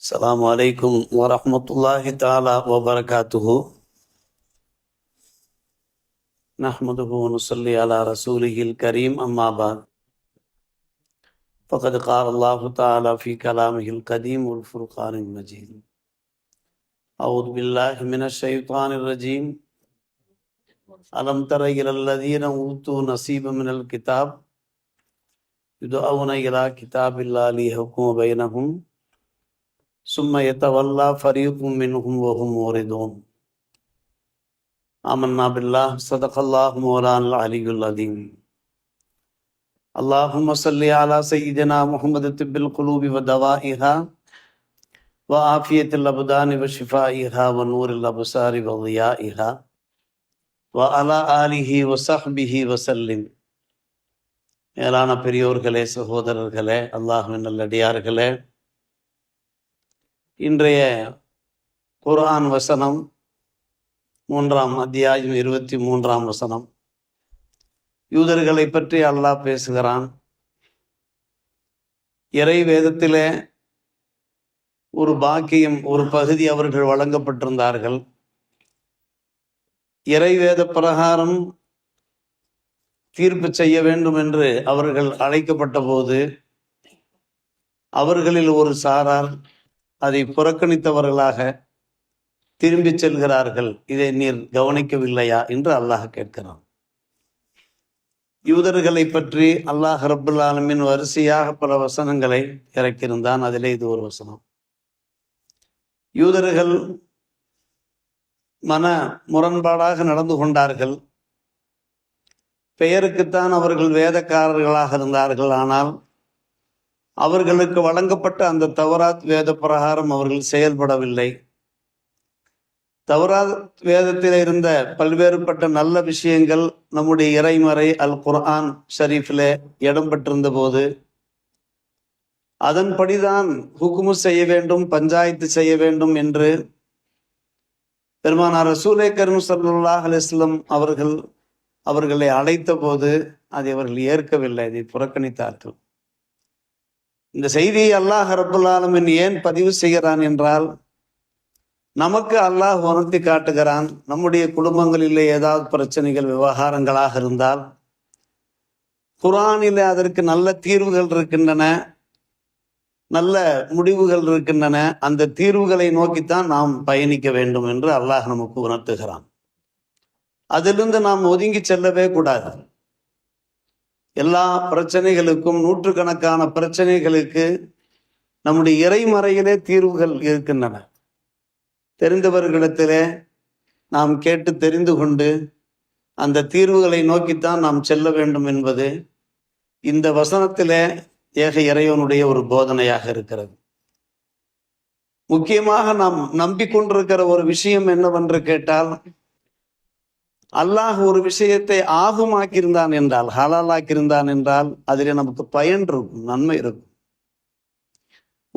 السلام عليكم ورحمة الله تعالى وبركاته. نحمده ونصلي على رسوله الكريم أما بعد فقد قال الله تعالى في كلامه القديم والفرقان المجيد. أعوذ بالله من الشيطان الرجيم. ألم تر إلى الذين أوتوا نصيبا من الكتاب يدعون إلى كتاب الله ليحكم بينهم ثم يتولى فريق منهم وهم معرضون. آمنا بالله صدق الله مولانا العلي العظيم. اللهم صل على سيدنا محمد طب القلوب ودوائها وعافية الأبدان وشفائها ونور الأبصار وضيائها وعلى آله وصحبه وسلم. மேலான பெரியோர்களே, சகோதரர்களே, அல்லாஹ்வின் நல்லடியார்களே, இன்றைய குர்ஆன் வசனம் 3ஆம் அத்தியாயம் 23ஆம் வசனம். யூதர்களை பற்றி அல்லாஹ் பேசுகிறான். இறை வேதத்திலே ஒரு பாக்கியம், ஒரு பகுதி அவர்கள் வழங்கப்பட்டிருந்தார்கள். இறை வேத பிரகாரம் தீர்ப்பு செய்ய வேண்டும் என்று அவர்கள் அழைக்கப்பட்ட போது அவர்களில் ஒரு சாரார் அதை புறக்கணித்தவர்களாக திரும்பி செல்கிறார்கள். இதை நீர் கவனிக்கவில்லையா என்று அல்லாஹ் கேட்கிறான். யூதர்களை பற்றி அல்லாஹ் ரப்புல் ஆலமீன் வரிசையாக பல வசனங்களை இறக்கியிருந்தான். அதிலே இது ஒரு வசனம். யூதர்கள் மன முரண்பாடாக நடந்து கொண்டார்கள். பெயருக்குத்தான் அவர்கள் வேதக்காரர்களாக இருந்தார்கள். ஆனால் அவர்களுக்கு வழங்கப்பட்ட அந்த தௌராத் வேத பிரகாரம் அவர்கள் செயல்படவில்லை. தௌராத் வேதத்தில் இருந்த பல்வேறுபட்ட நல்ல விஷயங்கள் நம்முடைய இறைமறை அல் குர்ஆன் ஷரீஃபிலே இடம் பெற்றிருந்த போது அதன்படிதான் ஹுக்குமு செய்ய வேண்டும், பஞ்சாயத்து செய்ய வேண்டும் என்று பெருமானார் ரசூலே கரீம் ஸல்லல்லாஹு அலைஹி வஸல்லம் அவர்களை அழைத்த போது அதை அவர்கள் ஏற்கவில்லை, அதை புறக்கணித்தார்கள். இந்த செய்தியை அல்லாஹ் ரப்புல் ஆலமீன் ஏன் பதிவு செய்கிறான் என்றால், நமக்கு அல்லாஹ் உணர்த்தி காட்டுகிறான். நம்முடைய குடும்பங்களிலே ஏதாவது பிரச்சனைகள், விவகாரங்களாக இருந்தால் குர்ஆனிலே அதற்கு நல்ல தீர்வுகள் இருக்கின்றன, நல்ல முடிவுகள் இருக்கின்றன. அந்த தீர்வுகளை நோக்கித்தான் நாம் பயணிக்க வேண்டும் என்று அல்லாஹ் நமக்கு உணர்த்துகிறான். அதிலிருந்து நாம் ஒதுங்கி செல்லவே கூடாது. எல்லா பிரச்சனைகளுக்கும், நூற்றுக்கணக்கான பிரச்சனைகளுக்கு நம்முடைய இறைமறையிலே தீர்வுகள் இருக்கின்றன. தெரிந்தவர்களிடத்திலே நாம் கேட்டு தெரிந்து கொண்டு அந்த தீர்வுகளை நோக்கித்தான் நாம் செல்ல வேண்டும் என்பது இந்த வசனத்திலே ஏக இறைவனுடைய ஒரு போதனையாக இருக்கிறது. முக்கியமாக நாம் நம்பிக்கொண்டிருக்கிற ஒரு விஷயம் என்னவென்று கேட்டால், அல்லாஹ் ஒரு விஷயத்தை ஆகுமாக்கியிருந்தான் என்றால், ஹலாலாக்கியிருந்தான் என்றால் அதிலே நமக்கு பயன் இருக்கும், நன்மை இருக்கும்.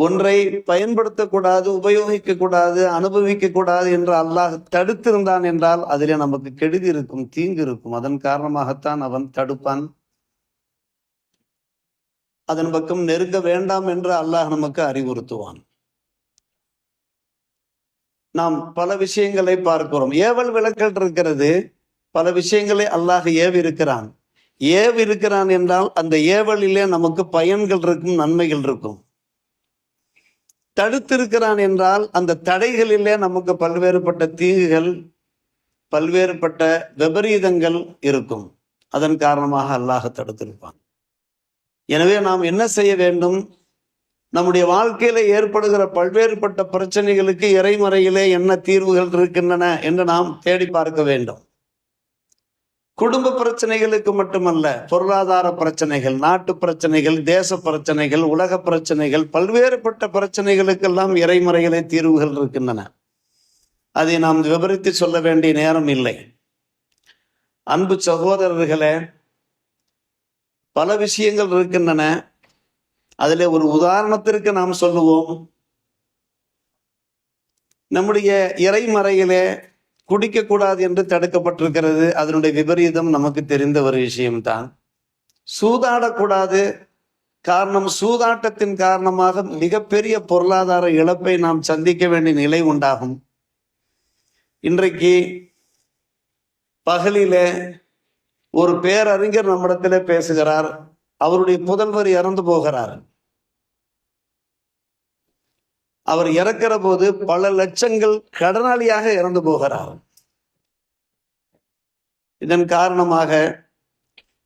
ஒன்றை பயன்படுத்தக்கூடாது, உபயோகிக்க கூடாது, அனுபவிக்க கூடாது என்று அல்லாஹ் தடுத்திருந்தான் என்றால் அதிலே நமக்கு கெடுதி இருக்கும், தீங்கு இருக்கும். அதன் காரணமாகத்தான் அவன் தடுப்பான். அதன் பக்கம் நெருங்க வேண்டாம் என்று அல்லாஹ் நமக்கு அறிவுறுத்துவான். நாம் பல விஷயங்களை பார்க்கிறோம். ஏவல் விளக்கல் இருக்கிறது. பல விஷயங்களை அல்லாஹ் ஏவிருக்கிறான். ஏவிருக்கிறான் என்றால் அந்த ஏவலிலே நமக்கு பயன்கள் இருக்கும், நன்மைகள் இருக்கும். தடுத்திருக்கிறான் என்றால் அந்த தடைகளிலே நமக்கு பல்வேறுபட்ட தீங்குகள், பல்வேறுபட்ட விபரீதங்கள் இருக்கும். அதன் காரணமாக அல்லாஹ் தடுத்திருப்பான். எனவே நாம் என்ன செய்ய வேண்டும்? நம்முடைய வாழ்க்கையில ஏற்படுகிற பல்வேறுபட்ட பிரச்சனைகளுக்கு இறைமறையிலே என்ன தீர்வுகள் இருக்கின்றன என்று நாம் தேடி பார்க்க வேண்டும். குடும்ப பிரச்சனைகளுக்கு மட்டுமல்ல, பொருளாதார பிரச்சனைகள், நாட்டு பிரச்சனைகள், தேச பிரச்சனைகள், உலக பிரச்சனைகள், பல்வேறுபட்ட பிரச்சனைகளுக்கெல்லாம் இறைமறையிலே தீர்வுகள் இருக்கின்றன. அதை நாம் விவரித்து சொல்ல வேண்டிய நேரம் இல்லை. அன்பு சகோதரர்களே, பல விஷயங்கள் இருக்கின்றன. அதிலே ஒரு உதாரணத்திற்கு நாம் சொல்லுவோம். நம்முடைய இறைமறையிலே குடிக்கக்கூடாது என்று தடுக்கப்பட்டிருக்கிறது. அதனுடைய விபரீதம் நமக்கு தெரிந்த ஒரு விஷயம்தான். சூதாடக்கூடாது, காரணம், சூதாட்டத்தின் காரணமாக மிகப்பெரிய பொருளாதார இழப்பை நாம் சந்திக்க வேண்டிய நிலை உண்டாகும். இன்றைக்கு பகலில ஒரு பேரறிஞர் நம்மிடத்திலே பேசுகிறார். அவருடைய புதல்வர் இறந்து போகிறார். அவர் இறக்கிற போது பல லட்சங்கள் கடனாளியாக இறந்து போகிறார். இதன் காரணமாக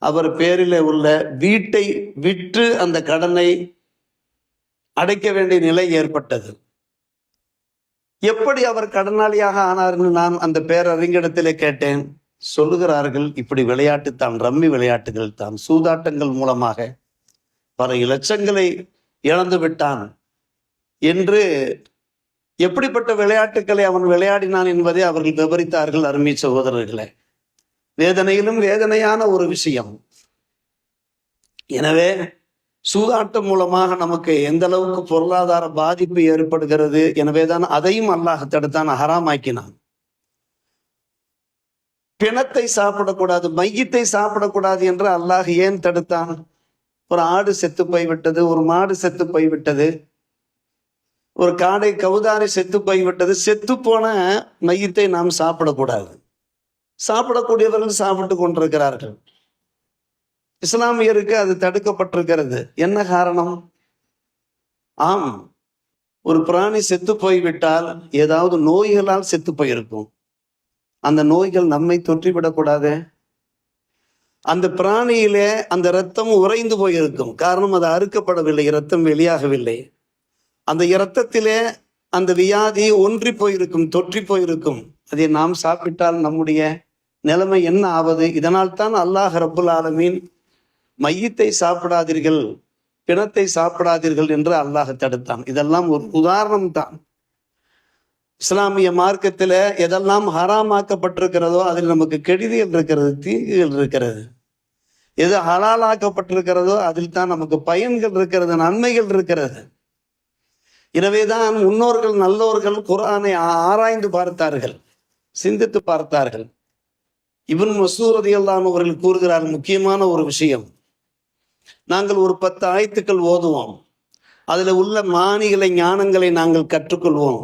அவர் பேரில் உள்ள வீட்டை விற்று அந்த கடனை அடைக்க வேண்டிய நிலை ஏற்பட்டது. எப்படி அவர் கடனாளியாக ஆனார்னு நான் அந்த பேரறிஞரிடத்திலே கேட்டேன். சொல்லுகிறார்கள், இப்படி விளையாட்டு தான், ரம்மி விளையாட்டுகள் தான், சூதாட்டங்கள் மூலமாக பல லட்சங்களை இழந்து விட்டான் என்று, எப்படிப்பட்ட விளையாட்டுக்களை அவன் விளையாடினான் என்பதை அவர்கள் விவரித்தார்கள். அருமை சகோதரர்களே, வேதனையிலும் வேதனையான ஒரு விஷயம். எனவே சூதாட்டம் மூலமாக நமக்கு எந்த அளவுக்கு பொருளாதார பாதிப்பு ஏற்படுகிறது. எனவேதான் அதையும் அல்லாஹ் தடுத்தான், ஹராமாக்கினான். பிணத்தை சாப்பிடக்கூடாது, மையத்தை சாப்பிடக்கூடாது என்று அல்லாஹ் ஏன் தடுத்தான்? ஒரு ஆடு செத்து போய்விட்டது, ஒரு மாடு செத்து போய்விட்டது, ஒரு காடை கவுதாரி செத்து போய்விட்டது. செத்து போன மையத்தை நாம் சாப்பிடக்கூடாது. சாப்பிடக்கூடியவர்கள் சாப்பிட்டு கொண்டிருக்கிறார்கள். இஸ்லாமியருக்கு அது தடுக்கப்பட்டிருக்கிறது. என்ன காரணம்? ஆம், ஒரு பிராணி செத்து போய்விட்டால் ஏதாவது நோய்களால் செத்து போயிருக்கும். அந்த நோய்கள் நம்மை தொற்றிவிடக்கூடாது. அந்த பிராணியிலே அந்த இரத்தம் உறைந்து போயிருக்கும். காரணம், அது அறுக்கப்படவில்லை, இரத்தம் வெளியாகவில்லை. அந்த இரத்தத்திலே அந்த வியாதி ஒன்றி போயிருக்கும், தொற்றி போயிருக்கும். அதை நாம் சாப்பிட்டால் நம்முடைய நிலைமை என்ன ஆவது? இதனால் தான் அல்லாஹ் ரப்புல் ஆலமீன் மையத்தை சாப்பிடாதீர்கள், பிணத்தை சாப்பிடாதீர்கள் என்று அல்லாஹ் தடுத்தான். இதெல்லாம் ஒரு உதாரணம் தான். இஸ்லாமிய மார்க்கத்துல எதெல்லாம் ஹராமாக்கப்பட்டிருக்கிறதோ அதில் நமக்கு கெடுதிகள் இருக்கிறது, தீங்குகள் இருக்கிறது. எது ஹலாலாக்கப்பட்டிருக்கிறதோ அதில் தான் நமக்கு பயன்கள் இருக்கிறது, நன்மைகள் இருக்கிறது. எனவேதான் முன்னோர்கள் நல்லோர்கள் குர்ஆனை ஆராய்ந்து பார்த்தார்கள், சிந்தித்து பார்த்தார்கள். இப்னு மஸ்ஊத் ரலியல்லாஹு அன்ஹு அவர்கள் கூறுகிறார், முக்கியமான ஒரு விஷயம். நாங்கள் ஒரு 10 ஆயத்துக்கள் ஓதுவோம், அதுல உள்ள மானிகளை, ஞானங்களை நாங்கள் கற்றுக்கொள்வோம்,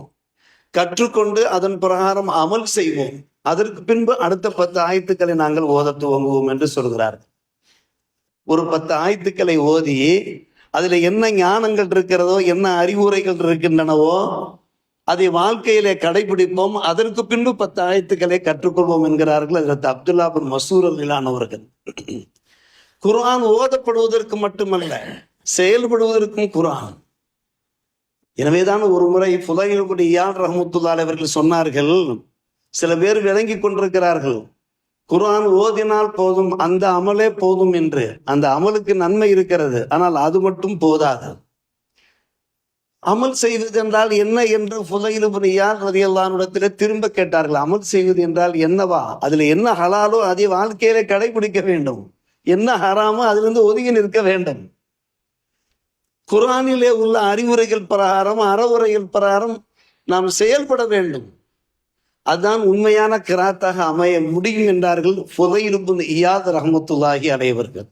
கற்றுக்கொண்டு அதன் பிரகாரம் அமல் செய்வோம். அதற்கு பின்பு அடுத்த 10 ஆயத்துக்களை நாங்கள் ஓத துவங்குவோம் என்று சொல்கிறார். ஒரு 10 ஆயத்துக்களை ஓதி அதுல என்ன ஞானங்கள் இருக்கிறதோ, என்ன அறிவுரைகள் இருக்கின்றனவோ அதை வாழ்க்கையிலே கடைபிடிப்போம். அதற்கு பின்பு 10 ஆயத்துக்களை கற்றுக்கொள்வோம் என்கிறார்கள் ஹஜ்ரத் அப்துல்லா பின் மஸ்ஊத் ரலியல்லாஹு அவர்கள். குர்ஆன் ஓதப்படுவதற்கு மட்டுமல்ல, செயல்படுவதற்கும் குர்ஆன். எனவேதான் ஒரு முறை ஃபுதைல் இப்னு இயாத் ரஹ்மத்துல்லாஹி அலைஹி அவர்கள் சொன்னார்கள், சில பேர் விளங்கி கொண்டிருக்கிறார்கள் குர்ஆன் ஓதினால் போதும், அந்த அமலே போதும் என்று. அந்த அமலுக்கு நன்மை இருக்கிறது, ஆனால் அது மட்டும் போதாது. அமல் செய்வது என்றால் என்ன என்று ஃபுதைல் இப்னு இயாத் ரலியல்லாஹு அன்ஹு இடத்திலே திரும்ப கேட்டார்கள். அமல் செய்வது என்றால் என்னவா? அதுல என்ன ஹலாலோ அதை வாழ்க்கையில கடைபிடிக்க வேண்டும், என்ன ஹராமோ அதிலிருந்து ஒதுங்கி நிற்க வேண்டும். குர்ஆனிலே உள்ள அறிவுரைகள் பிரகாரம், அறவுரைகள் பிரகாரம் நாம் செயல்பட வேண்டும். அதுதான் உண்மையான கிராத்தாக அமைய முடியும் என்றார்கள் ஃபுதைல் இப்னு இயாத் ரஹ்மத்துல்லாஹி அலைஹி அவர்கள்.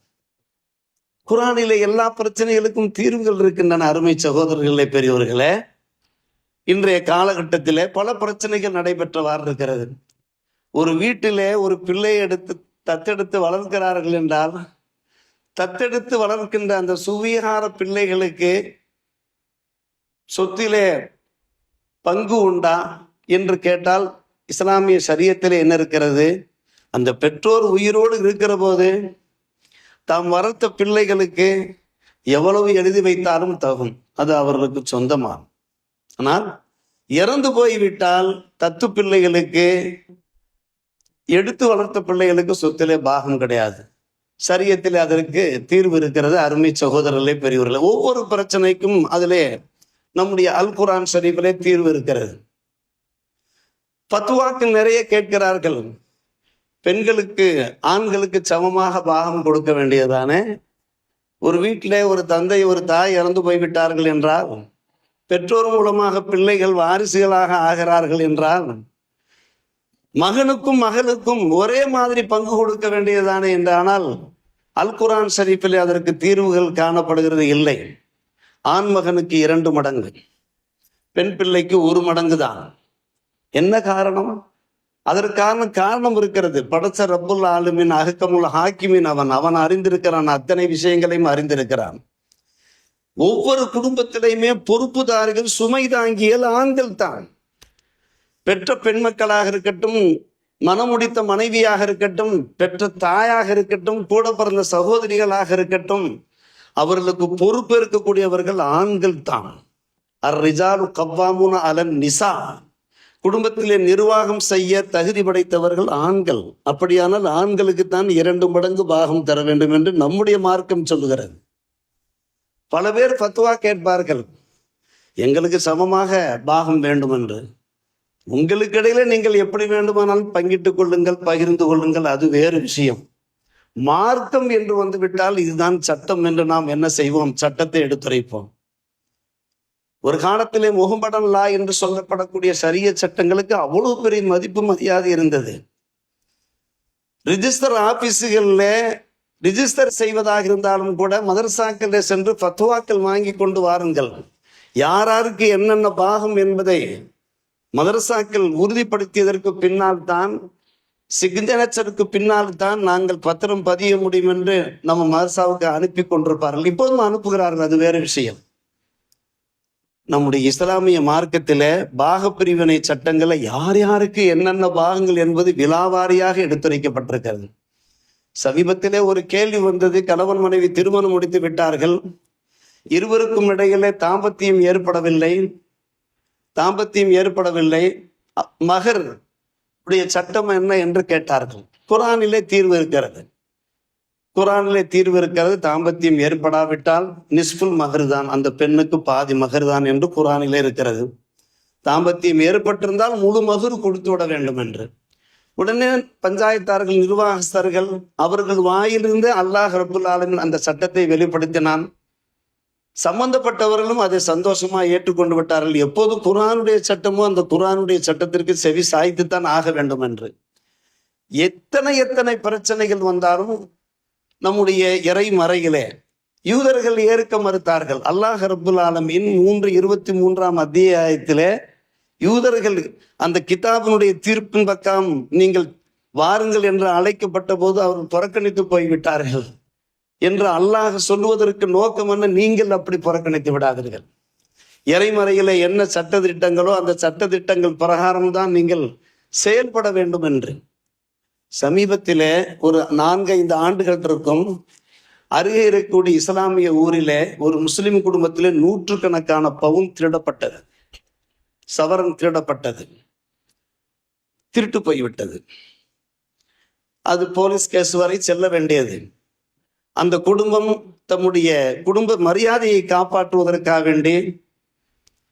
குர்ஆனிலே எல்லா பிரச்சனைகளுக்கும் தீர்வுகள் இருக்கின்றன. அருமை சகோதரர்களே, பெரியவர்களே, இன்றைய காலகட்டத்திலே பல பிரச்சனைகள் நடைபெற்றவாறு இருக்கிறது. ஒரு வீட்டிலே ஒரு பிள்ளையை தத்தெடுத்து வளர்க்கிறார்கள் என்றால், தத்தெடுத்து வளர்க்கின்ற அந்த சுவீகார பிள்ளைகளுக்கு சொத்திலே பங்கு உண்டா என்று கேட்டால், இஸ்லாமிய ஷரியத்திலே என்ன இருக்கிறது? அந்த பெற்றோர் உயிரோடு இருக்கிற போது தாம் வளர்த்த பிள்ளைகளுக்கு எவ்வளவு எழுதி வைத்தாலும் தகும், அது அவர்களுக்கு சொந்தமாகும். ஆனால் இறந்து போய்விட்டால் தத்து பிள்ளைகளுக்கு, எடுத்து வளர்த்த பிள்ளைகளுக்கு சொத்திலே பாகம் கிடையாது. ஷரியத்திலே அதற்கு தீர்வு இருக்கிறது. அருமை சகோதரர்களே, பெரியவர்களே, ஒவ்வொரு பிரச்சனைக்கும் அதிலே நம்முடைய அல் குர்ஆன் ஷரீஃபிலே தீர்வு இருக்கிறது. ஃபத்வாக்கள் நிறைய கேட்கிறார்கள். பெண்களுக்கு ஆண்களுக்கு சமமாக பாகம் கொடுக்க வேண்டியதானே? ஒரு வீட்டிலே ஒரு தந்தை ஒரு தாய் இறந்து போய்விட்டார்கள் என்றால், பெற்றோர் மூலமாக பிள்ளைகள் வாரிசுகளாக ஆகிறார்கள் என்றால், மகனுக்கும் மகளுக்கும் ஒரே மாதிரி பங்கு கொடுக்க வேண்டியதானே என்றானால், அல் குர்ஆன் ஷரீஃபிலே அதற்கு தீர்வுகள் காணப்படுகிறது இல்லை. ஆண்மகனுக்கு 2 மடங்கு, பெண் பிள்ளைக்கு 1 மடங்கு தான். என்ன காரணம்? அதற்கான காரணம் இருக்கிறது. படைச்ச ரப்புல் ஆலமீன் அஹ்கமுல் ஹாக்கிமீன், அவன் அறிந்திருக்கிறான், அத்தனை விஷயங்களையும் அறிந்திருக்கிறான். ஒவ்வொரு குடும்பத்திலையுமே பொறுப்புதாரிகள், சுமை தாங்கியல் ஆண்கள் தான். பெற்ற பெண் மக்களாக இருக்கட்டும், மனமுடித்த மனைவியாக இருக்கட்டும், பெற்ற தாயாக இருக்கட்டும், கூட பிறந்த சகோதரிகளாக இருக்கட்டும், அவர்களுக்கு பொறுப்பு இருக்கக்கூடியவர்கள் ஆண்கள் தான். அர்-ரிஜாலு கவ்வாமுன அலன் நிசா, குடும்பத்திலே நிர்வாகம் செய்ய தகுதி படைத்தவர்கள் ஆண்கள். அப்படியானால் ஆண்களுக்கு தான் 2 மடங்கு பாகம் தர வேண்டும் என்று நம்முடைய மார்க்கம் சொல்லுகிறது. பல பேர் ஃபத்வா கேட்பார்கள், எங்களுக்கு சமமாக பாகம் வேண்டும் என்று. உங்களுக்கு இடையில நீங்கள் எப்படி வேண்டுமானாலும் பங்கிட்டுக் கொள்ளுங்கள், பகிர்ந்து கொள்ளுங்கள், அது வேறு விஷயம். மார்க்கம் என்று வந்து விட்டால் இதுதான் சட்டம் என்று நாம் என்ன செய்வோம்? சட்டத்தை எடுத்துரைப்போம். ஒரு காலத்திலே முஹம்மடன் லா என்று சொல்லப்படக்கூடிய ஷரிய சட்டங்களுக்கு அவ்வளவு பெரிய மதிப்பு மரியாதை இருந்தது. ரிஜிஸ்டர் ஆபீஸுகளில் ரிஜிஸ்டர் செய்வதாக இருந்தாலும் கூட மதரசாக்களில் சென்று ஃபத்வாக்கள் வாங்கி கொண்டு வாருங்கள். யாராருக்கு என்னென்ன பாகம் என்பதை மதரசாக்கள் உறுதிப்படுத்தியதற்கு பின்னால் தான், சிக்னேச்சருக்கு பின்னால் தான் நாங்கள் பத்திரம் பதிய முடியும் என்று நம்ம மதரசாவுக்கு அனுப்பி கொண்டிருப்பார்கள். இப்போதும் அனுப்புகிறார்கள், அது வேறு விஷயம். நம்முடைய இஸ்லாமிய மார்க்கத்தில பாக பிரிவினை சட்டங்களை யார் யாருக்கு என்னென்ன பாகங்கள் என்பது விலாவாரியாக எடுத்துரைக்கப்பட்டிருக்கிறது. சமீபத்திலே ஒரு கேள்வி வந்தது. கணவன் மனைவி திருமணம் முடித்து விட்டார்கள், இருவருக்கும் இடையிலே தாம்பத்தியம் ஏற்படவில்லை, மகர் உடைய சட்டம் என்ன என்று கேட்டார்கள். குர்ஆனிலே தீர்வு இருக்கிறது. தாம்பத்தியம் ஏற்படாவிட்டால் நிஸ்ஃபுல் மகர் தான், அந்த பெண்ணுக்கு பாதி மகர் தான் என்று குர்ஆனிலே இருக்கிறது. தாம்பத்தியம் ஏற்பட்டிருந்தால் முழு மகர் கொடுத்து விட வேண்டும் என்று. உடனே பஞ்சாயத்தார்கள், நிர்வாகஸ்தர்கள், அவர்கள் வாயிலிருந்து அல்லாஹ் ரப்புல் ஆலமீன் அந்த சட்டத்தை வெளிப்படுத்தினான். சம்பந்தப்பட்டவர்களும் அதை சந்தோஷமா ஏற்றுக்கொண்டு விட்டார்கள். எப்போது குர்ஆனுடைய சட்டமோ அந்த குர்ஆனுடைய சட்டத்திற்கு செவி சாய்த்துத்தான் ஆக வேண்டும் என்று. எத்தனை பிரச்சனைகள் வந்தாலும் நம்முடைய இறைமறையிலே யூதர்கள் ஏற்க மறுத்தார்கள். அல்லாஹ் ரப்புல் ஆலமீன் 3:23 அத்தியாயத்திலே யூதர்கள் அந்த கிதாபினுடைய தீர்ப்பின் பக்கம் நீங்கள் வாருங்கள் என்று அழைக்கப்பட்ட போது அவர்கள் புறக்கணித்து போய்விட்டார்கள் என்று அல்லாஹ் சொல்லுவதற்கு நோக்கம் என்ன? நீங்கள் அப்படி புறக்கணித்து விடாதீர்கள். இறைமறையில என்ன சட்ட திட்டங்களோ அந்த சட்ட திட்டங்கள் பிரகாரம்தான் நீங்கள் செயல்பட வேண்டும் என்று. சமீபத்திலே ஒரு 4-5 ஆண்டுகள் இருக்கும், அருகே இருக்கக்கூடிய இஸ்லாமிய ஊரிலே ஒரு முஸ்லிம் குடும்பத்திலே 100கணக்கான பவுன் திருடப்பட்டது, சவரன் திருடப்பட்டது, திருட்டு போய்விட்டது. அது போலீஸ் கேஸ் வரை செல்ல வேண்டியது. அந்த குடும்பம் தம்முடைய குடும்ப மரியாதையை காப்பாற்றுவதற்காக வேண்டி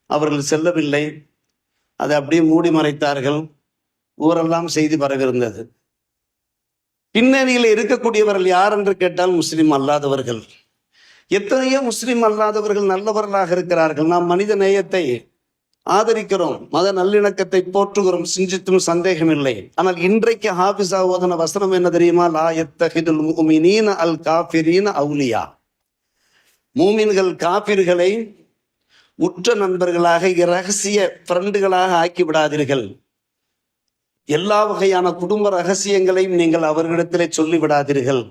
அவர்கள் செல்லவில்லை. அதை அப்படியே மூடி மறைத்தார்கள். ஊரெல்லாம் செய்தி பரவிருந்தது. பின்னணியில் இருக்கக்கூடியவர்கள் யார் என்று கேட்டால் முஸ்லிம் அல்லாதவர்கள். எத்தனையோ முஸ்லிம் அல்லாதவர்கள் நல்லவர்களாக இருக்கிறார்கள். நாம் மனித நேயத்தை ஆதரிக்கிறோம், மத நல்லிணக்கத்தை போற்றுகிறோம், சிந்தித்தும் சந்தேகம் இல்லை. ஆனால் இன்றைக்கு ஹாஃபிஸா ஓதன வசனம் என்ன தெரியுமா? லா யத்தஹிதுல் முஃமினீன அல் காஃபிரீன அவுலியா. மூமின்கள் காபிர்களை உற்ற நண்பர்களாக, இரகசிய ஃப்ரெண்டுகளாக ஆக்கி விடாதீர்கள். எல்லா வகையான குடும்ப ரகசியங்களையும் நீங்கள் அவர்களிடத்திலே சொல்லிவிடாதீர்கள்.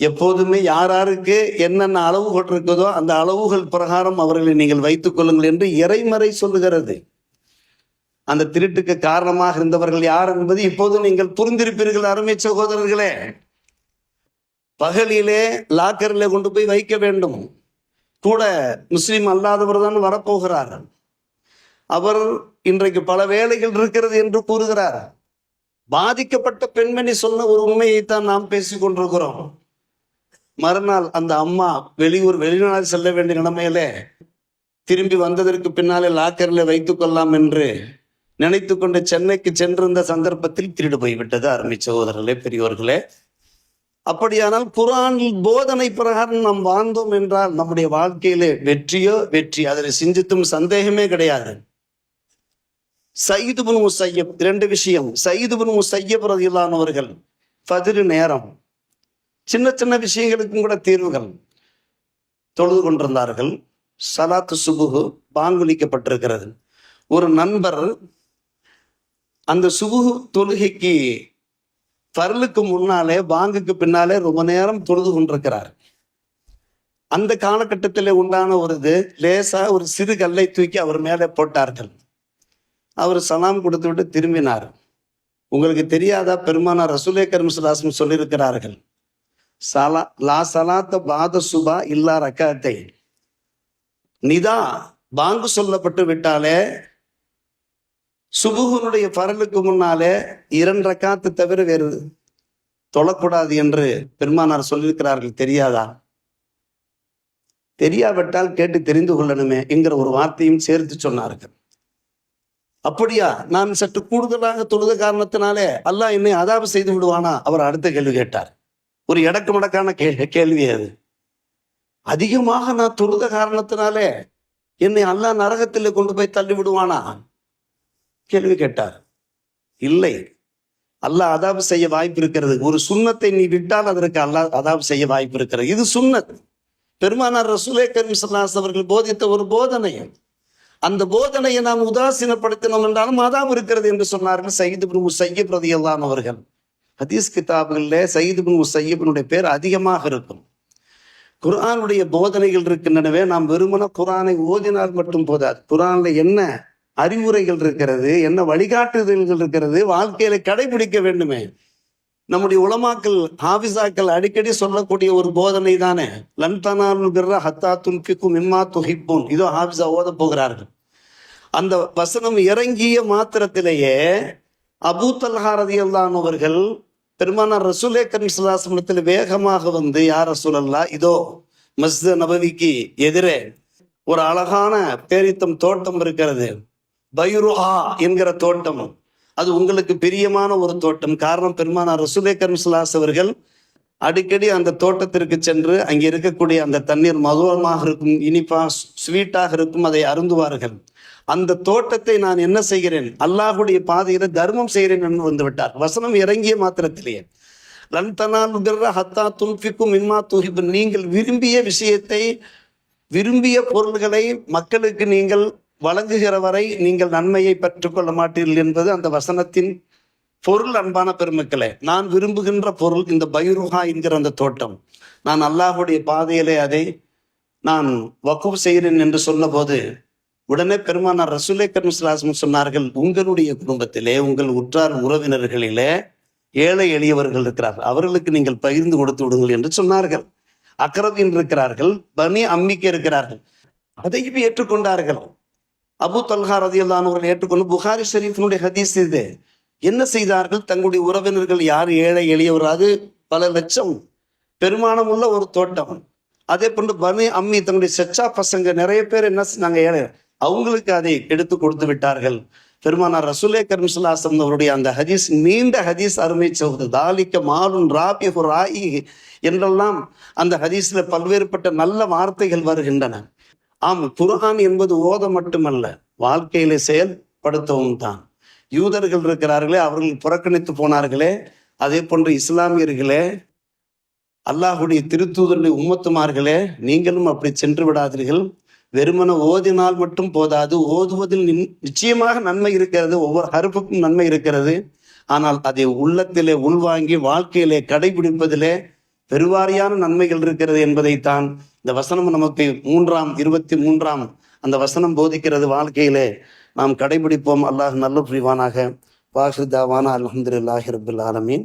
எப்போதுமே யாருக்கு என்னென்ன அளவுகள் இருக்குதோ அந்த அளவுகள் பிரகாரம் அவர்களை நீங்கள் வைத்துக் கொள்ளுங்கள் என்று இறைமறை சொல்லுகிறது. அந்த திருட்டுக்கு காரணமாக இருந்தவர்கள் யார் என்பது இப்போது நீங்கள் புரிந்திருப்பீர்கள் அருமை சகோதரர்களே. பகலிலே லாக்கரிலே கொண்டு போய் வைக்க வேண்டும். கூட முஸ்லிம் அல்லாதவர் தான் வரப்போகிறார். அவர் இன்றைக்கு பல வேலைகள் இருக்கிறது என்று கூறுகிறார். பாதிக்கப்பட்ட பெண்மணி சொன்ன ஒரு உண்மையைத்தான் நாம் பேசிக் கொண்டிருக்கிறோம். மறுநாள் அந்த அம்மா வெளிநாடு செல்ல வேண்டிய நிலைமையிலே திரும்பி வந்ததற்கு பின்னாலே லாக்கரில் வைத்துக் கொள்ளலாம் என்று நினைத்து கொண்டு சென்னைக்கு சென்றிருந்த சந்தர்ப்பத்தில் திருடு போய்விட்டது. அருமை சகோதரர்களே, பெரியோர்களே, அப்படியானால் குர்ஆன் போதனை பிரகாரம் நாம் வாழ்ந்தோம் என்றால் நம்முடைய வாழ்க்கையிலே வெற்றி. அதில் சிந்தித்தும் சந்தேகமே கிடையாது. சயீத் இப்னு முஸய்யப், 2 விஷயம். சயீத் இப்னு முஸய்யப் ரலியல்லாஹு அன்ஹு அவர்கள் ஃபஜ்ர் நேரம் சின்ன சின்ன விஷயங்களுக்கும் கூட தீர்வுகள். தொழுது கொண்டிருந்தார்கள். சலாத்து சுபுகு பாங்குலிக்கப்பட்டிருக்கிறது. ஒரு நண்பர் அந்த சுபுகு தொழுகைக்கு ஃபர்லுக்கு முன்னாலே பாங்குக்கு பின்னாலே ரொம்ப நேரம் தொழுது கொண்டிருக்கிறார். அந்த காலகட்டத்தில் உண்டான ஒரு லேசா ஒரு சிறு கல்லை தூக்கி அவர் மேலே போட்டார்கள். அவர் சலாம் கொடுத்து விட்டு திரும்பினார். உங்களுக்கு தெரியாதா, பெருமானார் ரசூலே கரீம் ஸல்லல்லாஹு அலைஹி வஸல்லம் சொல்லியிருக்கிறார்கள், லா சலாத்த பாத சுபா இல்லா ரக்காத்தை. நிதா பாங்கு சொல்லப்பட்டு விட்டாலே சுபுகனுடைய பரலுக்கு முன்னாலே 2 ரக்காத்து தவிர வேறு தொழக்கூடாது என்று பெருமானார் சொல்லியிருக்கிறார்கள். தெரியாதா? தெரியாவிட்டால் கேட்டு தெரிந்து கொள்ளணுமே என்கிற ஒரு வார்த்தையும் சேர்த்து சொன்னார்கள். அப்படியா, நான் சற்று கூடுதலாக தொழுத காரணத்தினாலே அல்லாஹ் என்னை அதாபு செய்து விடுவானா? அவர் அடுத்த கேள்வி கேட்டார். ஒரு எடக்கு மடக்கான கேள்வி அது. அதிகமாக நான் தொழுத காரணத்தினாலே என்னை அல்லாஹ் நரகத்தில் கொண்டு போய் தள்ளி விடுவானா? கேள்வி கேட்டார். இல்லை, அல்லாஹ் அதாபு செய்ய வாய்ப்பு இருக்கிறது. ஒரு சுன்னத்தை நீ விட்டால் அதற்கு அல்லாஹ் அதாபு செய்ய வாய்ப்பு இருக்கிறது. இது சுன்னத். பெருமானார் ரசூலே கரீம் ஸல்லல்லாஹு அலைஹி வஸல்லம் அவர்கள் போதித்த ஒரு போதனை. அந்த போதனையை நாம் உதாசீனப்படுத்தினோம் என்றாலும் அதாபு இருக்கிறது என்று சொன்னார்கள் சயீத் இப்னு முஸய்யிப் ரலியல்லாஹு அன்ஹு அவர்கள். ஹதீஸ் கிதாபுகளில் சயீத் இப்னு முஸய்யிபினுடைய பேர் அதிகமாக இருக்கும். குர்ஆனுடைய போதனைகள் இருக்கின்றனவே, நாம் வெறுமன குர்ஆனை ஓதினால் மட்டும் போதாது. குர்ஆன்ல என்ன அறிவுரைகள் இருக்கிறது, என்ன வழிகாட்டுதல்கள் இருக்கிறது, வாழ்க்கையில கடைபிடிக்க வேண்டுமே. நம்முடைய உலமாக்கள் ஹாஃபிஸாக்கள் அடிக்கடி சொல்லக்கூடிய ஒரு போதனை தானே, லன் தனாலுல் பிர்ர ஹத்தா துன்ஃபிகு மிம்மா துஹிப்பூன். இதோ ஹாஃபிஸா ஓத போகிறார்கள். அந்த வசனம் இறங்கிய மாத்திரத்திலேயே அபூ தல்ஹா ரலியல்லாஹு அன்ஹு அவர்கள் பெருமானார் ரசூலே கரீம் ஸல்லல்லாஹு அலைஹி வஸல்லம் வேகமாக வந்து, யா ரசூலல்லாஹ், இதோ மஸ்ஜித் நபவிக்கு எதிரே ஒரு அழகான பேரித்தம் தோட்டம் இருக்கிறது, பைருஹா என்கிற தோட்டம். அது உங்களுக்கு பிரியமான ஒரு தோட்டம். காரணம், பெருமானார் ரசூலே கரீம் ஸல்லல்லாஹு அலைஹி வஸல்லம் அவர்கள் அடிக்கடி அந்த தோட்டத்திற்கு சென்று அங்கே இருக்கக்கூடிய அந்த தண்ணீர் மதுரமாக இருக்கும், இனிப்பா ஸ்வீட்டாக இருக்கும், அதை அருந்துவார்கள். அந்த தோட்டத்தை நான் என்ன செய்கிறேன், அல்லாஹ்வுடைய பாதையில தர்மம் செய்கிறேன் என்று வந்து விட்டார். வசனம் இறங்கிய மாத்திரத்திலேயே லன் தனாலுல் பிர்ர ஹத்தா துன்ஃபிகு மிம்மா துஹிப்பூன். நீங்கள் விரும்பிய விஷயத்தை, விரும்பிய பொருள்களை மக்களுக்கு நீங்கள் வழங்குகிற வரை நீங்கள் நன்மையை பெற்றுக்கொள்ள மாட்டீர்கள் என்பது அந்த வசனத்தின் பொருள். அன்பான பெருமக்களே, நான் விரும்புகின்ற பொருள் இந்த பைருஹா என்கிற அந்த தோட்டம். நான் அல்லாஹ்வுடைய பாதையிலே அதை நான் வக்ஃப் செய்கிறேன் என்று சொன்ன போது உடனே பெருமானார் ரசூலே கரீம் ஸல்லல்லாஹு அலைஹி வஸல்லம் சொன்னார்கள், உங்களுடைய குடும்பத்திலே, உங்கள் உற்றார் உறவினர்களிலே ஏழை எளியவர்கள் இருக்கிறார்கள், அவர்களுக்கு நீங்கள் பகிர்ந்து கொடுத்து விடுங்கள் என்று சொன்னார்கள். அக்ரபீன் இருக்கிறார்கள், பனி அம்மிக்கு இருக்கிறார்கள், அதையும் ஏற்றுக்கொண்டார்கள். அபூ தல்ஹா ரலியல்லாஹு அன்ஹு அவர்கள் ஏற்றுக்கொண்டு, புகாரி ஷரீஃபினுடைய ஹதீஸ் இது. என்ன செய்தார்கள், தங்களுடைய உறவினர்கள் யார் ஏழை எளியவர், அது பல லட்சம் பெருமானம் உள்ள ஒரு தோட்டம். அதே போன்று பனி அம்மி தங்களுடைய செச்சா பசங்க நிறைய பேர் என்ன செஞ்சாங்க, ஏழை, அவங்களுக்கு அதை எடுத்து கொடுத்து விட்டார்கள். பெருமானார் ரசூலே கரீம் ஸல்லல்லாஹு அலைஹி வஸல்லம் அவருடைய அந்த ஹதீஸ், நீண்ட ஹதீஸ், அருமை சகோதரர், தாலிக மாலுன் ராபிஹு ராயி என்றெல்லாம் அந்த ஹதீஸ்ல பல்வேறுபட்ட நல்ல வார்த்தைகள் வருகின்றன. ஆம், குர்ஆன் என்பது ஓத மட்டுமல்ல, வாழ்க்கையில செயல்படுத்தவும் தான். யூதர்கள் இருக்கிறார்களே, அவர்கள் புறக்கணித்து போனார்களே, அதே போன்று இஸ்லாமியர்களே, அல்லாஹுடைய திருத்தூதருடைய உம்மத்துமார்களே, நீங்களும் அப்படி சென்று விடாதீர்கள். வெறுமன ஓதினால் மட்டும் போதாது, ஓதுவதில் நிச்சயமாக நன்மை இருக்கிறது, ஒவ்வொரு ஹர்ஃபுக்கும் நன்மை இருக்கிறது. ஆனால் அதை உள்ளத்திலே உள்வாங்கி வாழ்க்கையிலே கடைபிடிப்பதிலே பெருவாரியான நன்மைகள் இருக்கிறது என்பதைத்தான் இந்த வசனம் நமக்கு 23ஆம் அந்த வசனம் போதிக்கிறது. வாழ்க்கையிலே நாம் கடைபிடிப்போம். அல்லாஹ் நல்ல புரிவானாக. வாஹிர் தாவானா அல்ஹம்துலில்லாஹி ரப்பில் ஆலமீன்.